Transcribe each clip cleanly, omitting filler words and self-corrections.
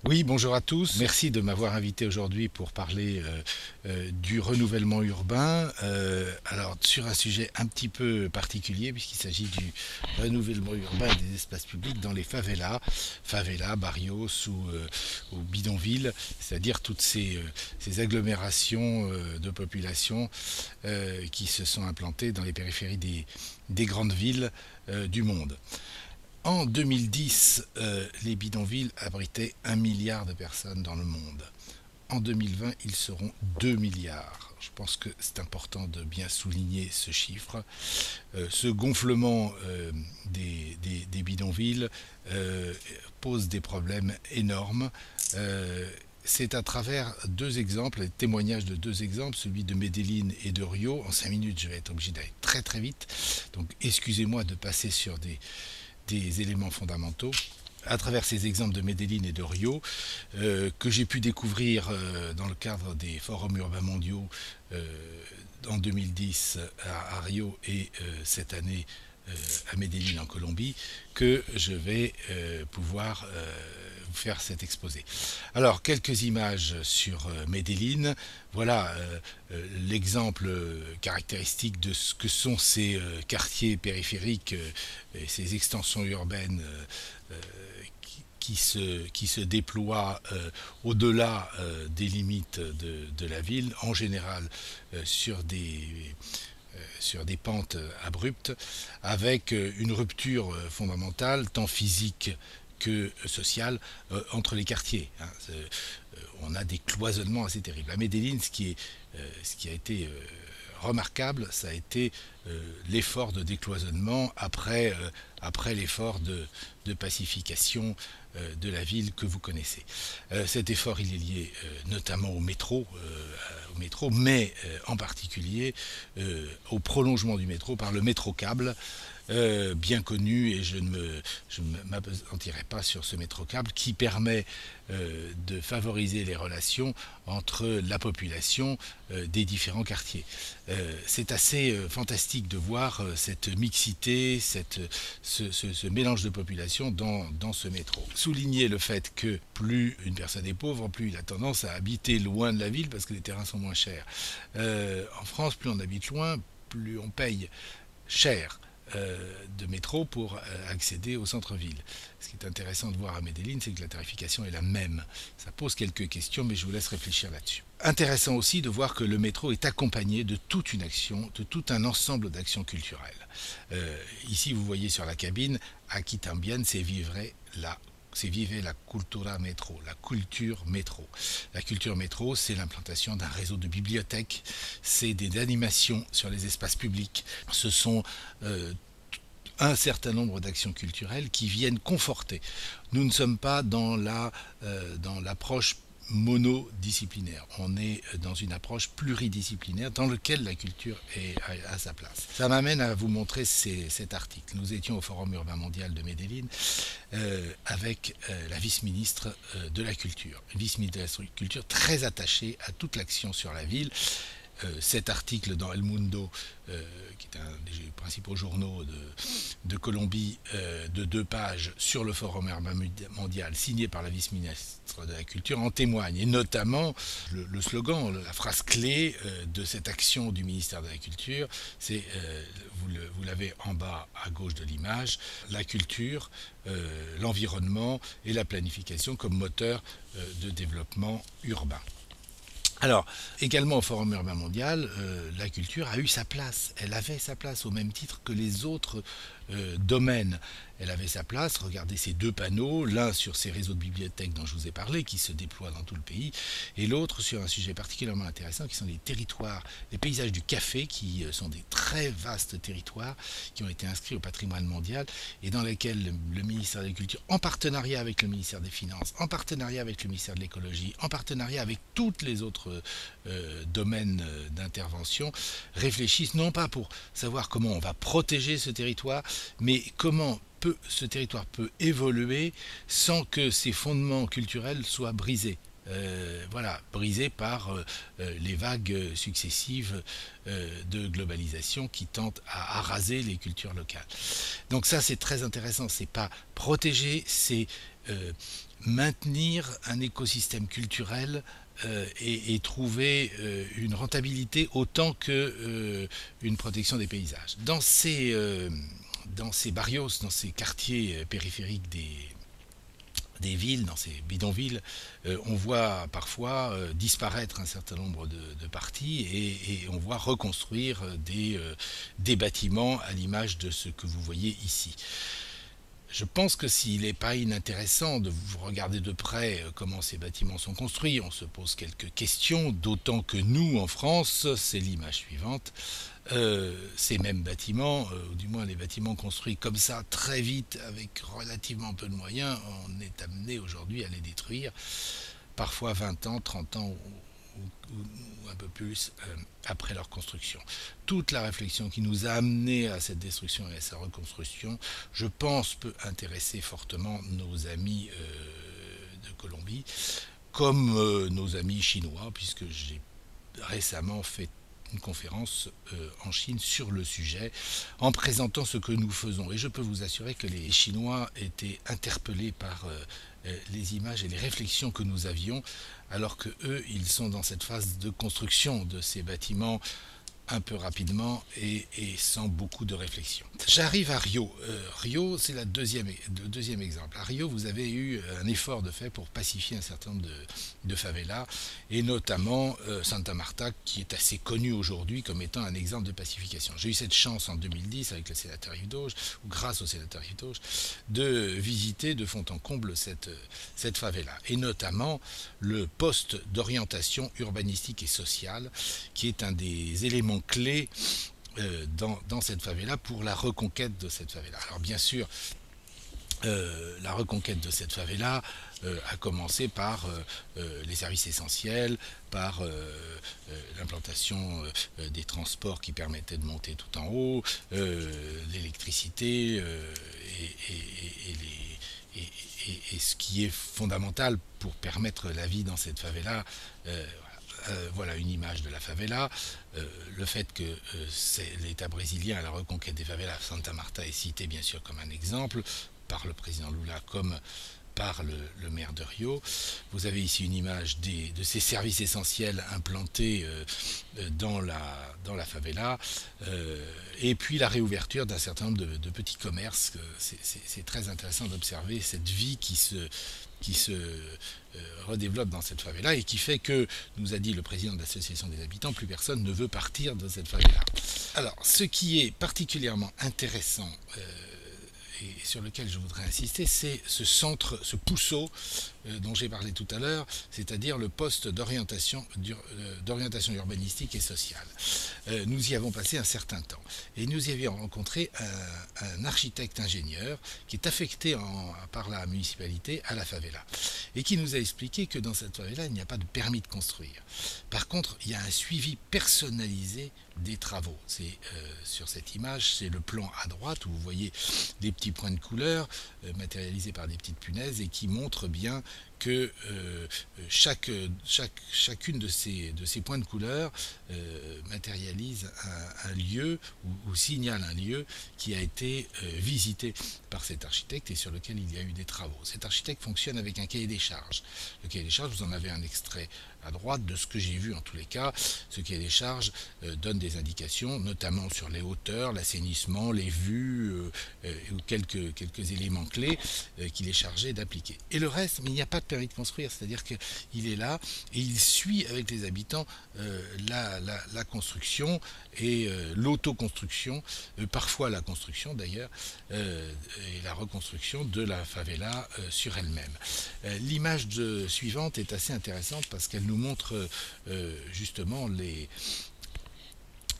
Oui, bonjour à tous. Merci de m'avoir invité aujourd'hui pour parler du renouvellement urbain. Alors, sur un sujet un petit peu particulier, puisqu'il s'agit du renouvellement urbain des espaces publics dans les favelas, barrios ou bidonvilles, c'est-à-dire toutes ces agglomérations de population qui se sont implantées dans les périphéries des grandes villes du monde. En 2010, les bidonvilles abritaient 1 milliard de personnes dans le monde. En 2020, ils seront 2 milliards. Je pense que c'est important de bien souligner ce chiffre. Ce gonflement des bidonvilles euh, pose des problèmes énormes. C'est à travers deux exemples, les témoignages de deux exemples, celui de Medellín et de Rio. En 5 minutes, je vais être obligé d'aller très très vite. Donc excusez-moi de passer sur des éléments fondamentaux à travers ces exemples de Medellín et de Rio, que j'ai pu découvrir dans le cadre des forums urbains mondiaux en 2010 à Rio et cette année à Medellín en Colombie, que je vais pouvoir vous faire cet exposé. Alors, quelques images sur Medellín. Voilà l'exemple caractéristique de ce que sont ces quartiers périphériques et ces extensions urbaines qui se déploient au-delà des limites de la ville, en général sur des pentes abruptes, avec une rupture fondamentale, tant physique que sociale, entre les quartiers. On a des cloisonnements assez terribles. À Medellín, ce qui a été remarquable, ça a été l'effort de décloisonnement après l'effort de pacification de la ville que vous connaissez. Cet effort, il est lié notamment au métro, mais en particulier au prolongement du métro par le métro-câble, bien connu, et je ne m'appesantirai pas sur ce métro-câble qui permet de favoriser les relations entre la population des différents quartiers. C'est assez fantastique de voir cette mixité, ce mélange de population dans ce métro. Souligner le fait que plus une personne est pauvre, plus il a tendance à habiter loin de la ville parce que les terrains sont moins chers. En France, plus on habite loin, plus on paye cher de métro pour accéder au centre-ville. Ce qui est intéressant de voir à Medellín, c'est que la tarification est la même. Ça pose quelques questions, mais je vous laisse réfléchir là-dessus. Intéressant aussi de voir que le métro est accompagné de toute une action, de tout un ensemble d'actions culturelles. Ici, vous voyez sur la cabine, Aquí también se vivrait la c'est Vive la Cultura Métro, la culture métro. La culture métro, c'est l'implantation d'un réseau de bibliothèques, c'est des animations sur les espaces publics, ce sont un certain nombre d'actions culturelles qui viennent conforter. Nous ne sommes pas dans l'approche monodisciplinaire. On est dans une approche pluridisciplinaire dans laquelle la culture est à sa place. Ça m'amène à vous montrer cet article. Nous étions au Forum urbain mondial de Medellín avec la vice-ministre de la Culture. Une vice-ministre de la Culture très attachée à toute l'action sur la ville. Cet article dans El Mundo, qui est un des principaux journaux de Colombie, de 2 pages sur le Forum urbain mondial, signé par la vice-ministre de la Culture, en témoigne. Et notamment, le slogan, la phrase clé de cette action du ministère de la Culture, c'est, vous l'avez en bas à gauche de l'image, la culture, l'environnement et la planification comme moteur de développement urbain. Alors, également au Forum urbain mondial, la culture a eu sa place. Elle avait sa place au même titre que les autres domaines. Elle avait sa place. Regardez ces 2 panneaux, l'un sur ces réseaux de bibliothèques dont je vous ai parlé, qui se déploient dans tout le pays, et l'autre sur un sujet particulièrement intéressant, qui sont les territoires, les paysages du café, qui sont des très vastes territoires, qui ont été inscrits au patrimoine mondial, et dans lesquels le ministère de la Culture, en partenariat avec le ministère des Finances, en partenariat avec le ministère de l'Écologie, en partenariat avec toutes les autres domaines d'intervention, réfléchissent non pas pour savoir comment on va protéger ce territoire, mais comment ce territoire peut évoluer sans que ses fondements culturels soient brisés. voilà, brisée par les vagues successives de globalisation qui tentent à araser les cultures locales. Donc ça, c'est très intéressant. C'est pas protéger, c'est maintenir un écosystème culturel et trouver une rentabilité autant que une protection des paysages. Dans ces barrios, dans ces quartiers périphériques des villes, dans ces bidonvilles, on voit parfois disparaître un certain nombre de parties et on voit reconstruire des bâtiments à l'image de ce que vous voyez ici. Je pense que s'il n'est pas inintéressant de regarder de près comment ces bâtiments sont construits, on se pose quelques questions, d'autant que nous, en France, c'est l'image suivante, ces mêmes bâtiments, ou du moins les bâtiments construits comme ça, très vite, avec relativement peu de moyens, on est amené aujourd'hui à les détruire, parfois 20 ans, 30 ans ou un peu plus après leur construction. Toute la réflexion qui nous a amené à cette destruction et à sa reconstruction, je pense, peut intéresser fortement nos amis de Colombie, comme nos amis chinois, puisque j'ai récemment fait une conférence en Chine sur le sujet, en présentant ce que nous faisons. Et je peux vous assurer que les Chinois étaient interpellés par les images et les réflexions que nous avions, alors que eux, ils sont dans cette phase de construction de ces bâtiments un peu rapidement et sans beaucoup de réflexion. J'arrive à Rio. Rio, c'est le deuxième exemple. À Rio, vous avez eu un effort de fait pour pacifier un certain nombre de favelas, et notamment Santa Marta, qui est assez connu aujourd'hui comme étant un exemple de pacification. J'ai eu cette chance en 2010 avec le sénateur Yves Dauge, ou grâce au sénateur Yves Dauge, de visiter de fond en comble cette favela, et notamment le poste d'orientation urbanistique et sociale, qui est un des éléments clés dans cette favela pour la reconquête de cette favela. Alors bien sûr, la reconquête de cette favela a commencé par les services essentiels, par l'implantation des transports qui permettaient de monter tout en haut, l'électricité et ce qui est fondamental pour permettre la vie dans cette favela. Voilà une image de la favela. Le fait que c'est l'État brésilien à la reconquête des favelas, Santa Marta est cité bien sûr comme un exemple par le président Lula comme par le maire de Rio. Vous avez ici une image de ces services essentiels implantés dans la favela, et puis la réouverture d'un certain nombre de petits commerces. C'est très intéressant d'observer cette vie qui se redéveloppe dans cette favela et qui fait que, nous a dit le président de l'association des habitants, plus personne ne veut partir de cette favela. Alors, ce qui est particulièrement intéressant et sur lequel je voudrais insister, c'est ce centre, ce POUSSO dont j'ai parlé tout à l'heure, c'est-à-dire le poste d'orientation urbanistique et sociale. Nous y avons passé un certain temps et nous y avions rencontré un architecte ingénieur qui est affecté par la municipalité à la favela et qui nous a expliqué que dans cette favela, il n'y a pas de permis de construire. Par contre, il y a un suivi personnalisé des travaux. C'est sur cette image, c'est le plan à droite où vous voyez des petits points de couleur matérialisés par des petites punaises et qui montrent bien que chacune de ces points de couleur matérialise un lieu ou signale un lieu qui a été visité par cet architecte et sur lequel il y a eu des travaux. Cet architecte fonctionne avec un cahier des charges. Le cahier des charges, vous en avez un extrait à droite de ce que j'ai vu en tous les cas. Ce cahier des charges donne des indications, notamment sur les hauteurs, l'assainissement, les vues ou quelques éléments clés qu'il est chargé d'appliquer. Et le reste, mais il n'y a pas de permis de construire, c'est-à-dire qu'il est là et il suit avec les habitants la construction et l'autoconstruction, parfois la construction d'ailleurs, et la reconstruction de la favela sur elle-même. L'image suivante est assez intéressante parce qu'elle nous montre justement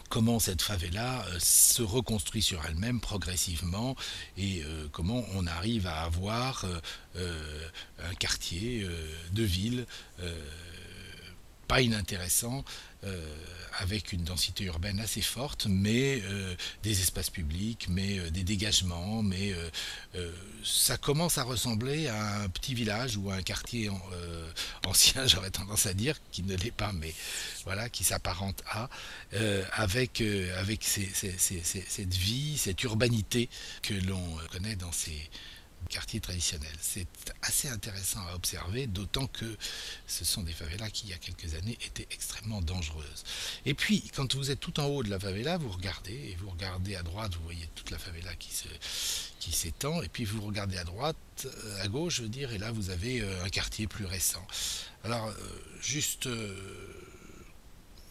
comment cette favela se reconstruit sur elle-même progressivement et comment on arrive à avoir un quartier de ville pas inintéressant, avec une densité urbaine assez forte, mais des espaces publics, mais des dégagements, mais ça commence à ressembler à un petit village ou à un quartier ancien, j'aurais tendance à dire, qui ne l'est pas, mais voilà, qui s'apparente à, avec cette vie, cette urbanité que l'on connaît dans ces quartiers traditionnels. C'est assez intéressant à observer, d'autant que ce sont des favelas qui, il y a quelques années, étaient extrêmement dangereuses. Et puis, quand vous êtes tout en haut de la favela, vous regardez à droite, vous voyez toute la favela qui s'étend, et puis vous regardez à droite, à gauche, je veux dire, et là vous avez un quartier plus récent. Alors, juste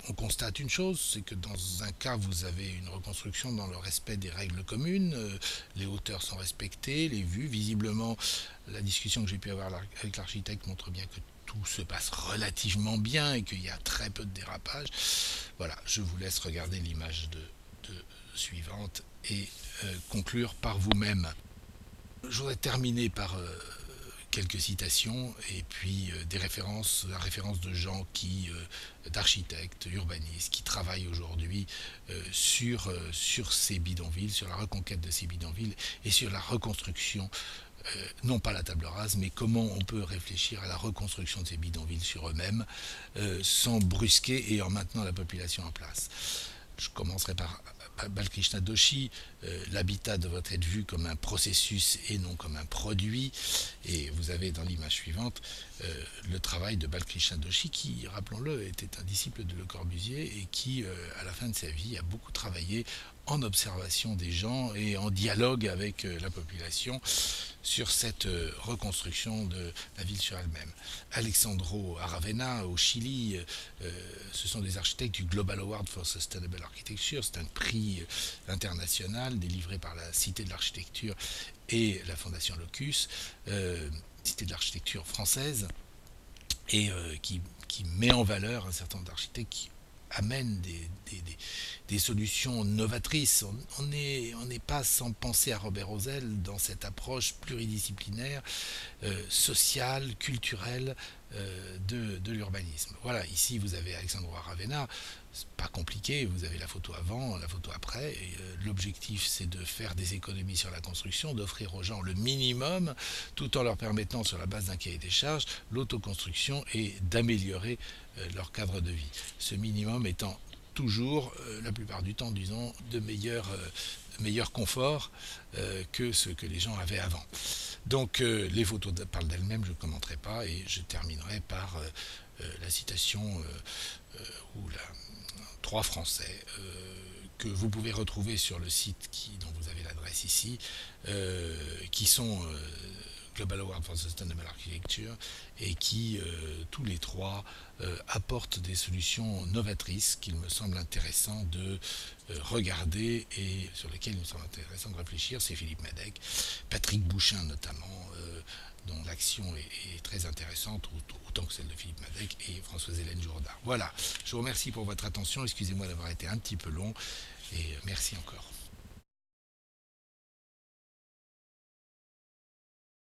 on constate une chose, c'est que dans un cas, vous avez une reconstruction dans le respect des règles communes, les hauteurs sont respectées, les vues, visiblement, la discussion que j'ai pu avoir avec l'architecte montre bien que tout se passe relativement bien et qu'il y a très peu de dérapage. Voilà, je vous laisse regarder l'image de suivante et conclure par vous-même. Je voudrais terminer par quelques citations et puis des références, la référence de gens d'architectes, urbanistes, qui travaillent aujourd'hui sur ces bidonvilles, sur la reconquête de ces bidonvilles et sur la reconstruction, non pas la table rase, mais comment on peut réfléchir à la reconstruction de ces bidonvilles sur eux-mêmes, sans brusquer et en maintenant la population en place. Je commencerai par Balkrishna Doshi. L'habitat doit être vu comme un processus et non comme un produit. Et vous avez dans l'image suivante le travail de Balkrishna Doshi qui, rappelons-le, était un disciple de Le Corbusier et qui, à la fin de sa vie, a beaucoup travaillé en observation des gens et en dialogue avec la population sur cette reconstruction de la ville sur elle-même. Alexandro Aravena au Chili, ce sont des architectes du Global Award for Sustainable Architecture, c'est un prix international délivré par la Cité de l'Architecture et la Fondation Locus, Cité de l'Architecture française, et qui met en valeur un certain nombre d'architectes qui amènent des solutions novatrices. On n'est pas sans penser à Robert Rosel dans cette approche pluridisciplinaire, sociale, culturelle de l'urbanisme. Voilà, ici vous avez Alexandro Aravena, c'est pas compliqué, vous avez la photo avant, la photo après, et l'objectif c'est de faire des économies sur la construction, d'offrir aux gens le minimum, tout en leur permettant sur la base d'un cahier des charges l'autoconstruction et d'améliorer leur cadre de vie. Ce minimum étant toujours, la plupart du temps, disons, de meilleur confort que ce que les gens avaient avant. Donc les photos parlent d'elles-mêmes, je ne commenterai pas, et je terminerai par la citation ou trois Français que vous pouvez retrouver sur le site dont vous avez l'adresse ici, qui sont Global Award for Sustainable Architecture et qui, tous les trois, apportent des solutions novatrices qu'il me semble intéressant de regarder et sur lesquelles il me semble intéressant de réfléchir. C'est Philippe Madec, Patrick Bouchin notamment, dont l'action est très intéressante, autant que celle de Philippe Madec et Françoise-Hélène Jourda. Voilà, je vous remercie pour votre attention, excusez-moi d'avoir été un petit peu long, et merci encore.